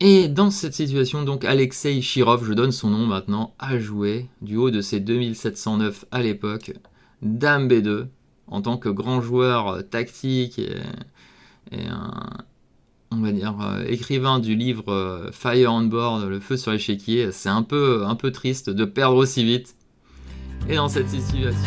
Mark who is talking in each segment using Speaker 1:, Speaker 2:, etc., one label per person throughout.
Speaker 1: Et dans cette situation, donc Alexei Shirov, je donne son nom maintenant, a joué, du haut de ses 2709 à l'époque, Dame B2, en tant que grand joueur tactique et on va dire, écrivain du livre Fire on Board, le feu sur l'échiquier. C'est un peu triste de perdre aussi vite. Et dans cette situation...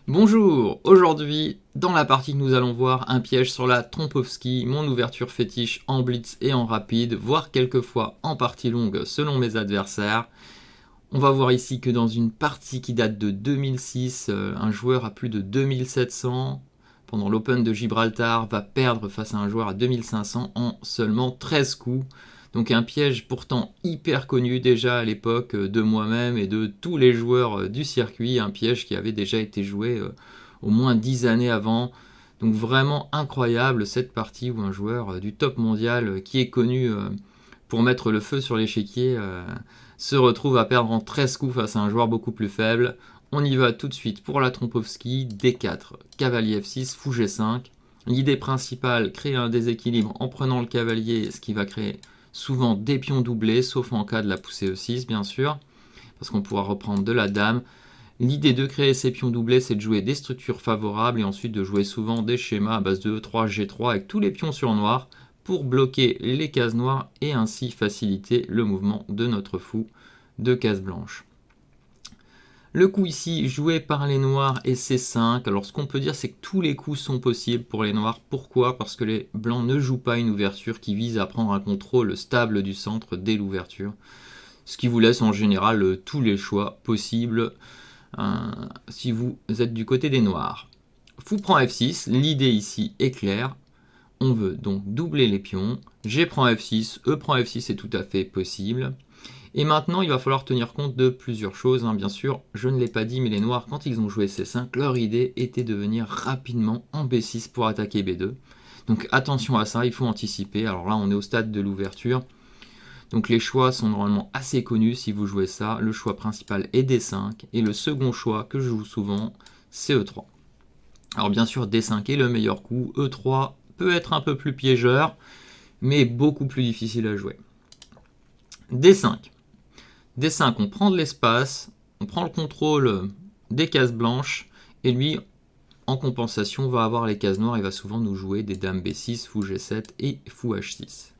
Speaker 1: Bonjour, aujourd'hui, dans la partie que nous allons voir, un piège sur la Trompovski, mon ouverture fétiche en blitz et en rapide, voire quelquefois en partie longue selon mes adversaires. On va voir ici que dans une partie qui date de 2006, un joueur à plus de 2700 pendant l'Open de Gibraltar va perdre face à un joueur à 2500 en seulement 13 coups. Donc un piège pourtant hyper connu déjà à l'époque de moi-même et de tous les joueurs du circuit, un piège qui avait déjà été joué au moins 10 années avant. Donc vraiment incroyable cette partie où un joueur du top mondial qui est connu pour mettre le feu sur l'échiquier se retrouve à perdre en 13 coups face à un joueur beaucoup plus faible. On y va tout de suite pour la Trompovski, D4, cavalier F6, fou G5. L'idée principale, créer un déséquilibre en prenant le cavalier, ce qui va créer souvent des pions doublés, sauf en cas de la poussée E6 bien sûr, parce qu'on pourra reprendre de la dame. L'idée de créer ces pions doublés, c'est de jouer des structures favorables et ensuite de jouer souvent des schémas à base de E3, G3 avec tous les pions sur noir pour bloquer les cases noires et ainsi faciliter le mouvement de notre fou de cases blanches. Le coup ici joué par les noirs est C5. Alors ce qu'on peut dire c'est que tous les coups sont possibles pour les noirs. Pourquoi? Parce que les blancs ne jouent pas une ouverture qui vise à prendre un contrôle stable du centre dès l'ouverture. Ce qui vous laisse en général tous les choix possibles si vous êtes du côté des noirs. Fou prend F6, l'idée ici est claire. On veut donc doubler les pions. G prend F6, E prend F6 est tout à fait possible. Et maintenant, il va falloir tenir compte de plusieurs choses. Bien sûr, je ne l'ai pas dit, mais les noirs, quand ils ont joué C5, leur idée était de venir rapidement en B6 pour attaquer B2. Donc attention à ça, il faut anticiper. Alors là, on est au stade de l'ouverture. Donc les choix sont normalement assez connus si vous jouez ça. Le choix principal est D5. Et le second choix que je joue souvent, c'est E3. Alors bien sûr, D5 est le meilleur coup. E3 peut être un peu plus piégeur, mais beaucoup plus difficile à jouer. D5. D5, on prend de l'espace, on prend le contrôle des cases blanches, et lui, en compensation, va avoir les cases noires et va souvent nous jouer des dames B6, fou G7 et fou H6.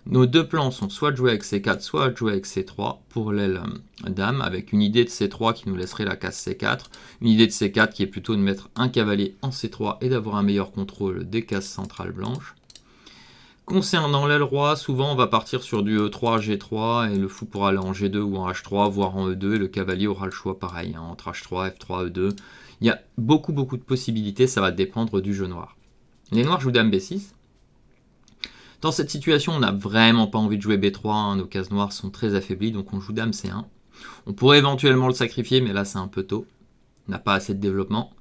Speaker 1: Nos deux plans sont soit de jouer avec C4, soit de jouer avec C3 pour l'aile dame, avec une idée de C3 qui nous laisserait la case C4, une idée de C4 qui est plutôt de mettre un cavalier en C3 et d'avoir un meilleur contrôle des cases centrales blanches. Concernant l'aile roi, souvent on va partir sur du E3, G3 et le fou pourra aller en G2 ou en H3, voire en E2 et le cavalier aura le choix pareil, entre H3, F3, E2. Il y a beaucoup de possibilités, ça va dépendre du jeu noir. Les noirs jouent dame B6. Dans cette situation, on n'a vraiment pas envie de jouer B3, nos cases noires sont très affaiblies, donc on joue dame C1. On pourrait éventuellement le sacrifier, mais là c'est un peu tôt, on n'a pas assez de développement.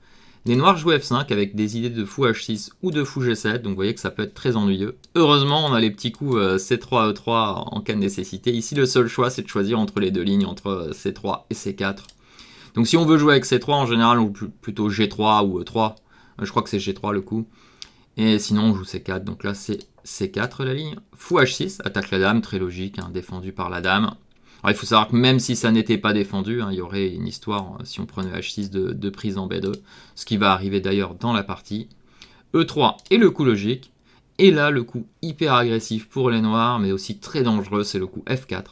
Speaker 1: Les noirs jouent F5 avec des idées de fou H6 ou de fou G7, donc vous voyez que ça peut être très ennuyeux. Heureusement, on a les petits coups C3, E3 en cas de nécessité. Ici, le seul choix, c'est de choisir entre les deux lignes, entre C3 et C4. Donc si on veut jouer avec C3, en général, on joue plutôt G3 ou E3. Je crois que c'est G3 le coup. Et sinon, on joue C4, donc là, c'est C4 la ligne. Fou H6, attaque la dame, très logique, défendu par la dame. Alors, il faut savoir que même si ça n'était pas défendu, il y aurait une histoire si on prenait H6 de prise en B2, ce qui va arriver d'ailleurs dans la partie. E3 est le coup logique, et là le coup hyper agressif pour les noirs, mais aussi très dangereux, c'est le coup F4.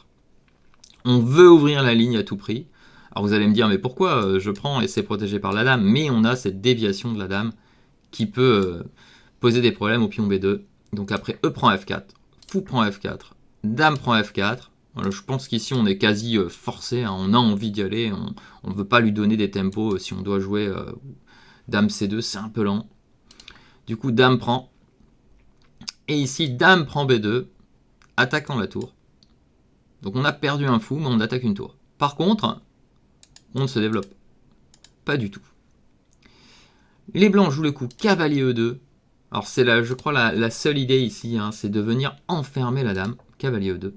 Speaker 1: On veut ouvrir la ligne à tout prix. Alors vous allez me dire, mais pourquoi je prends et c'est protégé par la dame? Mais on a cette déviation de la dame qui peut poser des problèmes au pion B2. Donc après E prend F4, fou prend F4, dame prend F4. Voilà, je pense qu'ici on est quasi forcé, on a envie d'y aller, on ne veut pas lui donner des tempos si on doit jouer dame C2, c'est un peu lent. Du coup dame prend, et ici dame prend B2, attaquant la tour. Donc on a perdu un fou, mais on attaque une tour. Par contre, on ne se développe pas du tout. Les blancs jouent le coup cavalier E2. Alors c'est je crois la seule idée ici, c'est de venir enfermer la dame, cavalier E2.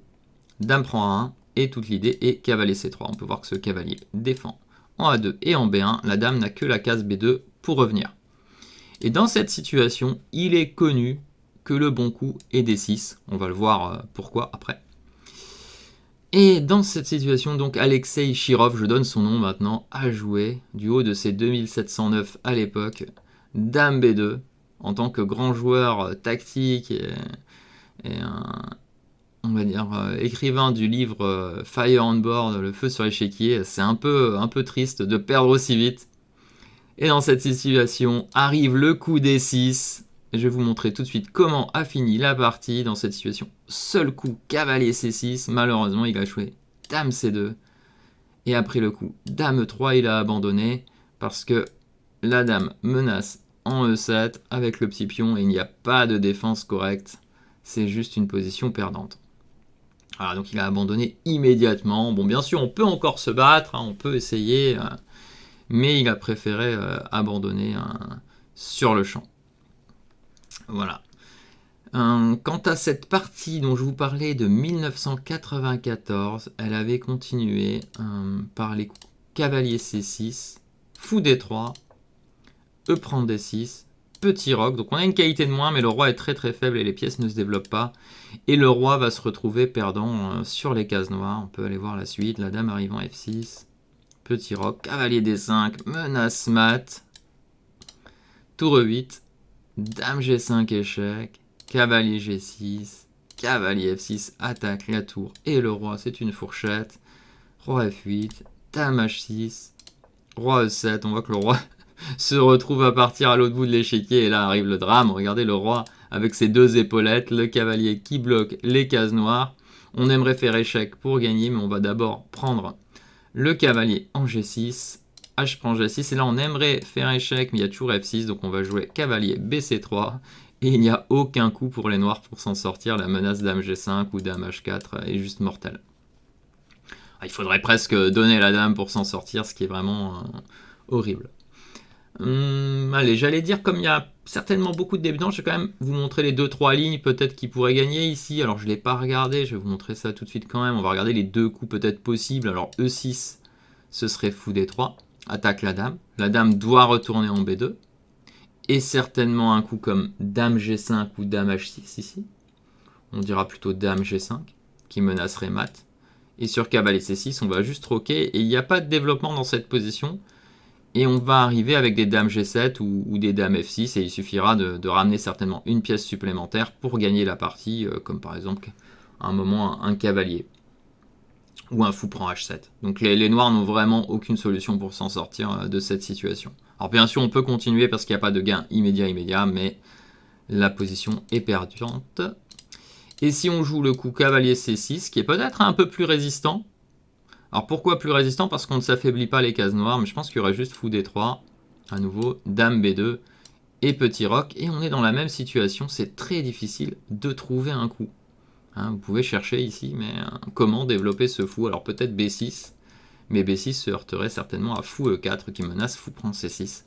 Speaker 1: Dame prend A1 et toute l'idée est cavalier C3. On peut voir que ce cavalier défend en A2 et en B1. La dame n'a que la case B2 pour revenir. Et dans cette situation, il est connu que le bon coup est D6. On va le voir pourquoi après. Et dans cette situation, donc Alexei Shirov, je donne son nom maintenant, a joué du haut de ses 2709 à l'époque, Dame B2, en tant que grand joueur tactique et on va dire écrivain du livre Fire on Board, le feu sur l'échiquier. C'est un peu triste de perdre aussi vite. Et dans cette situation arrive le coup D6. Et je vais vous montrer tout de suite comment a fini la partie dans cette situation. Seul coup, cavalier C6. Malheureusement, il a joué Dame C2. Et après le coup, Dame E3, il a abandonné parce que la dame menace en E7 avec le petit pion et il n'y a pas de défense correcte. C'est juste une position perdante. Voilà, donc il a abandonné immédiatement. Bon, bien sûr, on peut encore se battre, on peut essayer, mais il a préféré abandonner sur le champ. Voilà. Quant à cette partie dont je vous parlais de 1994, elle avait continué par les coups cavalier C6, fou D3, E prend D6, petit roc. Donc on a une qualité de moins, mais le roi est très très faible et les pièces ne se développent pas. Et le roi va se retrouver perdant sur les cases noires. On peut aller voir la suite. La dame arrive en F6, petit roc, cavalier D5, menace mat, tour E8, dame G5 échec, cavalier G6, cavalier F6 attaque la tour et le roi, c'est une fourchette, roi F8, dame H6, roi E7, on voit que le roi se retrouve à partir à l'autre bout de l'échiquier et là arrive le drame. Regardez le roi avec ses deux épaulettes, le cavalier qui bloque les cases noires. On aimerait faire échec pour gagner, mais on va d'abord prendre le cavalier en G6, H prend G6, et là on aimerait faire échec, mais il y a toujours F6, donc on va jouer cavalier BC3, et il n'y a aucun coup pour les noirs pour s'en sortir. La menace dame G5 ou dame H4 est juste mortelle. Il faudrait presque donner la dame pour s'en sortir, ce qui est vraiment horrible. Allez, j'allais dire, comme il y a certainement beaucoup de débutants, je vais quand même vous montrer les 2-3 lignes peut-être qui pourraient gagner ici. Alors je ne l'ai pas regardé, je vais vous montrer ça tout de suite quand même. On va regarder les deux coups peut-être possibles. Alors E6, ce serait fou D3, attaque la dame. La dame doit retourner en B2. Et certainement un coup comme dame G5 ou dame H6 ici. On dira plutôt dame G5, qui menacerait mat. Et sur cavalier C6, on va juste troquer. Et il n'y a pas de développement dans cette position. Et on va arriver avec des dames G7 ou des dames F6 et il suffira de ramener certainement une pièce supplémentaire pour gagner la partie, comme par exemple à un moment un cavalier ou un fou prend H7. Donc les noirs n'ont vraiment aucune solution pour s'en sortir de cette situation. Alors bien sûr on peut continuer parce qu'il n'y a pas de gain immédiat, mais la position est perdante. Et si on joue le coup cavalier C6, qui est peut-être un peu plus résistant. Alors pourquoi plus résistant? Parce qu'on ne s'affaiblit pas les cases noires, mais je pense qu'il y aurait juste fou D3, à nouveau, dame B2 et petit roc. Et on est dans la même situation, c'est très difficile de trouver un coup. Vous pouvez chercher ici, mais comment développer ce fou? Alors peut-être B6, mais B6 se heurterait certainement à fou E4 qui menace fou prend C6.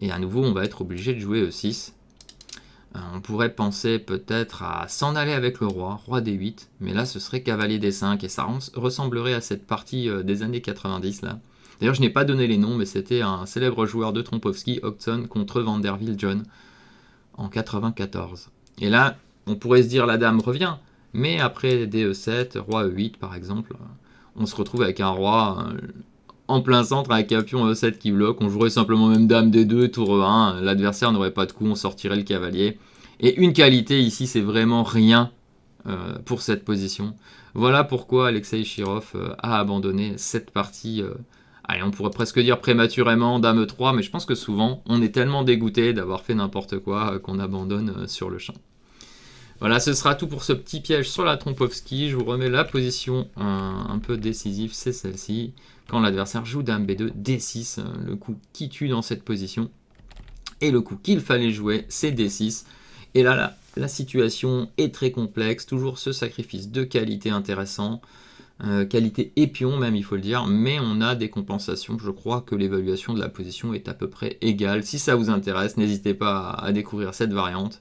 Speaker 1: Et à nouveau, on va être obligé de jouer E6. On pourrait penser peut-être à s'en aller avec le roi, roi D8, mais là ce serait cavalier D5 et ça ressemblerait à cette partie des années 90 là. D'ailleurs je n'ai pas donné les noms, mais c'était un célèbre joueur de Trompowsky, Hodgson, contre Vanderbilt John en 94. Et là on pourrait se dire la dame revient, mais après DE7, roi E8 par exemple, on se retrouve avec un roi en plein centre avec un pion E7 qui bloque, on jouerait simplement même dame D2, tour E1, l'adversaire n'aurait pas de coup, on sortirait le cavalier. Et une qualité ici, c'est vraiment rien pour cette position. Voilà pourquoi Alexei Shirov a abandonné cette partie, allez, on pourrait presque dire prématurément, dame E3, mais je pense que souvent, on est tellement dégoûté d'avoir fait n'importe quoi qu'on abandonne sur le champ. Voilà, ce sera tout pour ce petit piège sur la Trompowsky. Je vous remets la position un peu décisive, c'est celle-ci. Quand l'adversaire joue dame B2, D6, le coup qui tue dans cette position. Et le coup qu'il fallait jouer, c'est D6. Et là, la situation est très complexe. Toujours ce sacrifice de qualité intéressant. Qualité et pion même, il faut le dire. Mais on a des compensations. Je crois que l'évaluation de la position est à peu près égale. Si ça vous intéresse, n'hésitez pas à découvrir cette variante.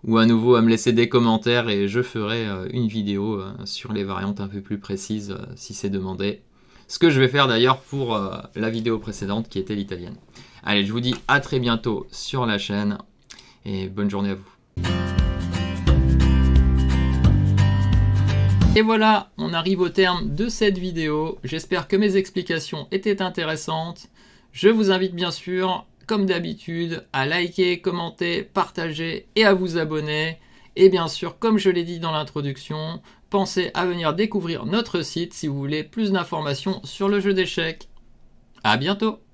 Speaker 1: Ou à nouveau à me laisser des commentaires et je ferai une vidéo sur les variantes un peu plus précises si c'est demandé. Ce que je vais faire d'ailleurs pour la vidéo précédente qui était l'italienne. Allez, je vous dis à très bientôt sur la chaîne et bonne journée à vous. Et voilà, on arrive au terme de cette vidéo. J'espère que mes explications étaient intéressantes. Je vous invite bien sûr, comme d'habitude, à liker, commenter, partager et à vous abonner. Et bien sûr, comme je l'ai dit dans l'introduction, pensez à venir découvrir notre site si vous voulez plus d'informations sur le jeu d'échecs. À bientôt!